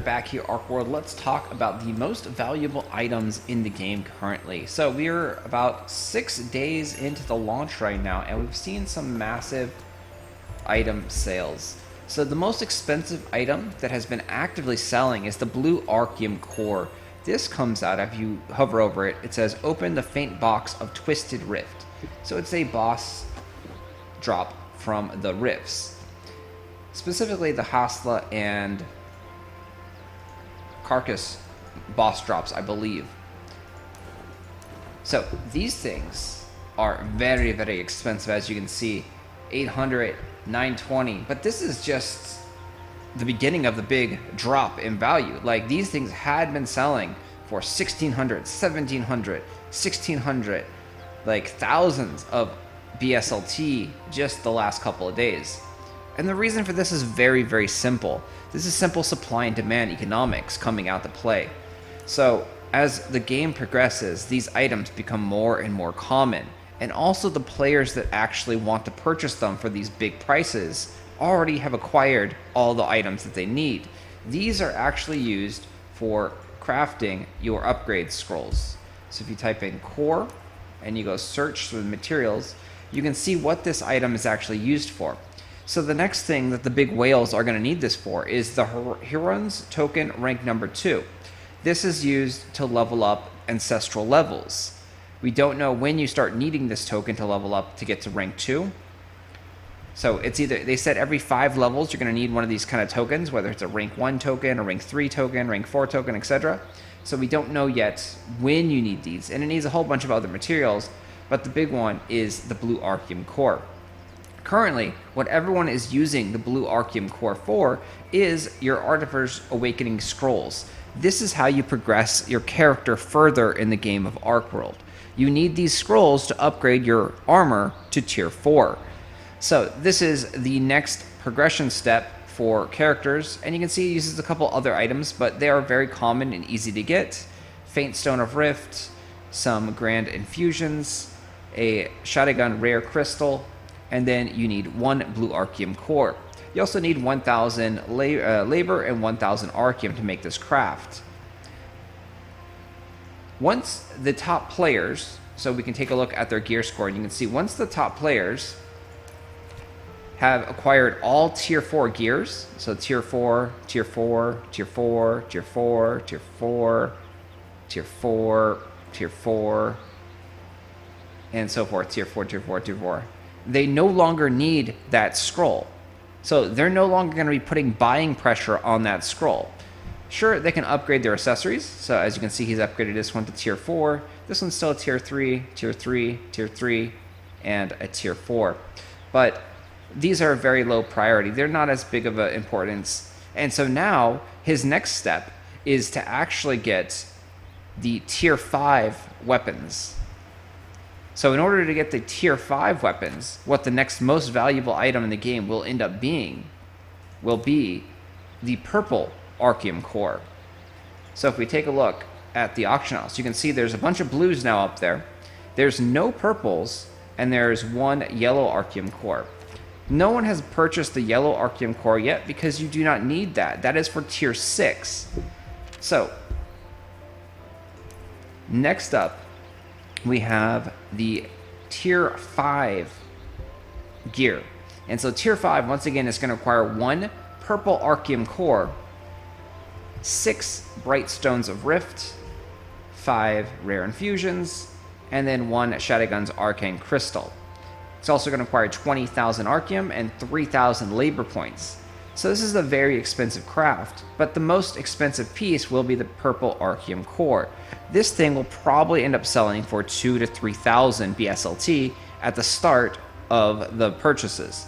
back here, Archeworld. Let's talk about the most valuable items in the game currently. So we're about 6 days into the launch right now, and we've seen some massive item sales. So the most expensive item that has been actively selling is the blue Archeum core. This comes out, if you hover over it, it says open the faint box of Twisted Rift. So it's a boss drop from the rifts. Specifically the Hasla and Carcass boss drops, I believe. So these things are very, very expensive, as you can see. 800, 920, but this is just the beginning of the big drop in value. Like, these things had been selling for 1600, 1700, 1600, like thousands of BSLT just the last couple of days. And the reason for this is very, very simple. This is simple supply and demand economics coming out to play. So as the game progresses, these items become more and more common. And also the players that actually want to purchase them for these big prices already have acquired all the items that they need. These are actually used for crafting your upgrade scrolls. So if you type in core and you go search for the materials, you can see what this item is actually used for. So the next thing that the big whales are going to need this for is the Huron's token rank number 2. This is used to level up ancestral levels. We don't know when you start needing this token to level up to get to rank 2. So it's either, they said every 5 levels you're going to need one of these kind of tokens, whether it's a rank 1 token, a rank 3 token, rank 4 token, etc. So we don't know yet when you need these, and it needs a whole bunch of other materials, but the big one is the blue Archeum core. Currently, what everyone is using the blue Archeum core for is your Artificer's Awakening scrolls. This is how you progress your character further in the game of Archeworld. You need these scrolls to upgrade your armor to tier 4. So this is the next progression step for characters, and you can see it uses a couple other items, but they are very common and easy to get. Faint Stone of Rift, some Grand Infusions, a Shotgun Rare Crystal, and then you need 1 blue Archeum core. You also need 1000 labor and 1000 Archeum to make this craft. Once the top players, so we can take a look at their gear score, and you can see once the top players have acquired all tier 4 gears, so tier 4, tier 4, tier 4, tier 4, tier 4, tier 4, tier 4, and so forth, tier 4, tier 4, tier 4. They no longer need that scroll. So they're no longer going to be putting buying pressure on that scroll. Sure, they can upgrade their accessories. So as you can see, he's upgraded this one to tier 4. This one's still a tier 3, tier 3, tier 3, and a tier 4. But these are very low priority. They're not as big of an importance. And so now his next step is to actually get the tier 5 weapons. So in order to get the tier 5 weapons, what the next most valuable item in the game will end up being will be the purple Archeum core. So if we take a look at the auction house, you can see there's a bunch of blues now up there. There's no purples, and there's 1 yellow Archeum core. No one has purchased the yellow Archeum core yet because you do not need that. That is for tier 6. So next up, we have the tier 5 gear. And so tier 5, once again, is going to require 1 purple Archeum core, 6 bright stones of rift, 5 rare infusions, and then 1 Shotgun's arcane crystal. It's also going to require 20,000 Archeum and 3,000 labor points. So this is a very expensive craft, but the most expensive piece will be the purple Archeum core. This thing will probably end up selling for 2,000 to 3,000 BSLT at the start of the purchases.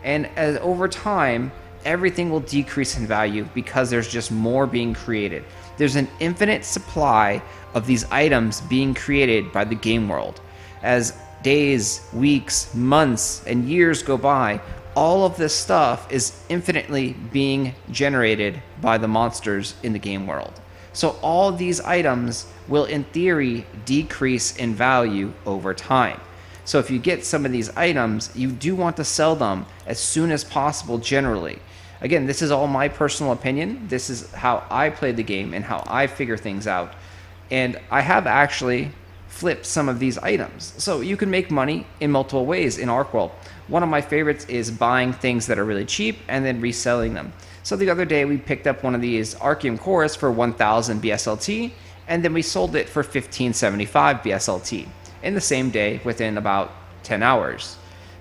And as over time, everything will decrease in value because there's just more being created. There's an infinite supply of these items being created by the game world. As days, weeks, months, and years go by, all of this stuff is infinitely being generated by the monsters in the game world. So all these items will, in theory, decrease in value over time. So if you get some of these items, you do want to sell them as soon as possible generally. Again, this is all my personal opinion. This is how I play the game and how I figure things out. And I have actually flipped some of these items. So you can make money in multiple ways in Archeworld. One of my favorites is buying things that are really cheap and then reselling them. So the other day we picked up one of these Archeum cores for 1,000 BSLT, and then we sold it for 1,575 BSLT in the same day within about 10 hours.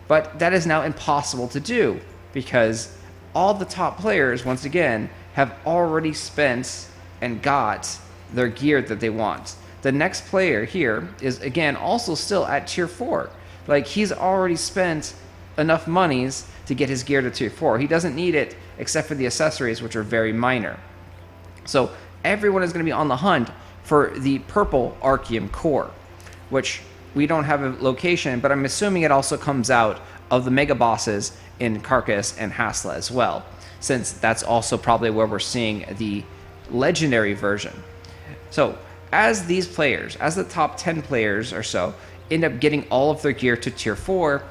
But that is now impossible to do because all the top players, once again, have already spent and got their gear that they want. The next player here is, again, also still at tier 4. Like, he's already spent enough monies to get his gear to tier 4. He doesn't need it except for the accessories, which are very minor. So everyone is going to be on the hunt for the purple Archeum core, which we don't have a location, but I'm assuming it also comes out of the mega bosses in Carcass and Hasla as well, since that's also probably where we're seeing the legendary version. So as these players, as the top 10 players or so, end up getting all of their gear to tier 4,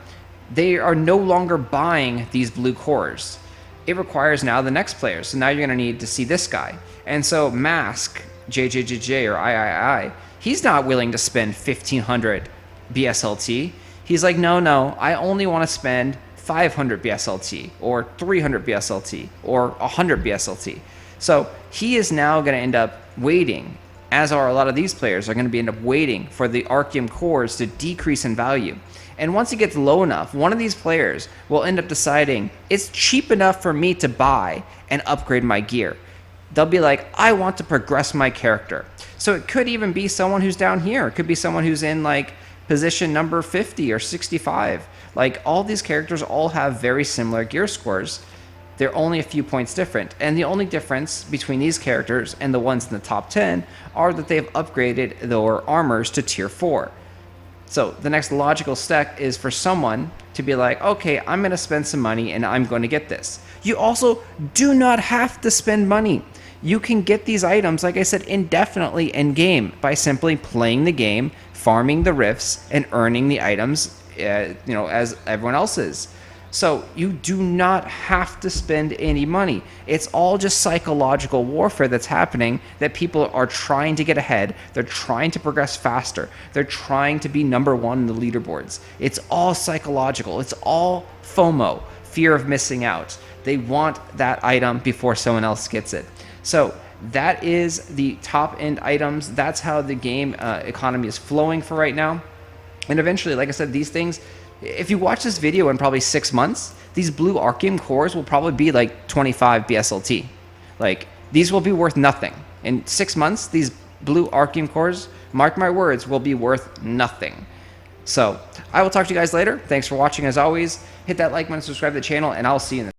they are no longer buying these blue cores. It requires now the next player. So now you're going to need to see this guy. And so Mask, JJJJ, or III, he's not willing to spend 1,500 BSLT. He's like, no, I only want to spend 500 BSLT, or 300 BSLT, or 100 BSLT. So he is now going to end up waiting, as are a lot of these players, are going to end up waiting for the Archeum cores to decrease in value. And once it gets low enough, one of these players will end up deciding it's cheap enough for me to buy and upgrade my gear. They'll be like, I want to progress my character. So it could even be someone who's down here. It could be someone who's in like position number 50 or 65. Like, all these characters all have very similar gear scores. They're only a few points different. And the only difference between these characters and the ones in the top 10 are that they've upgraded their armors to tier 4. So the next logical step is for someone to be like, okay, I'm going to spend some money and I'm going to get this. You also do not have to spend money. You can get these items, like I said, indefinitely in game by simply playing the game, farming the rifts, and earning the items, as everyone else is. So you do not have to spend any money. It's all just psychological warfare that's happening, that people are trying to get ahead. They're trying to progress faster. They're trying to be number one in the leaderboards. It's all psychological. It's all FOMO, fear of missing out. They want that item before someone else gets it. So that is the top end items. That's how the game economy is flowing for right now. And eventually, like I said, these things, if you watch this video in probably 6 months, these blue Archeum cores will probably be like 25 BSLT. Like, these will be worth nothing. In 6 months, these blue Archeum cores, mark my words, will be worth nothing. So I will talk to you guys later. Thanks for watching as always. Hit that like button, subscribe to the channel, and I'll see you in the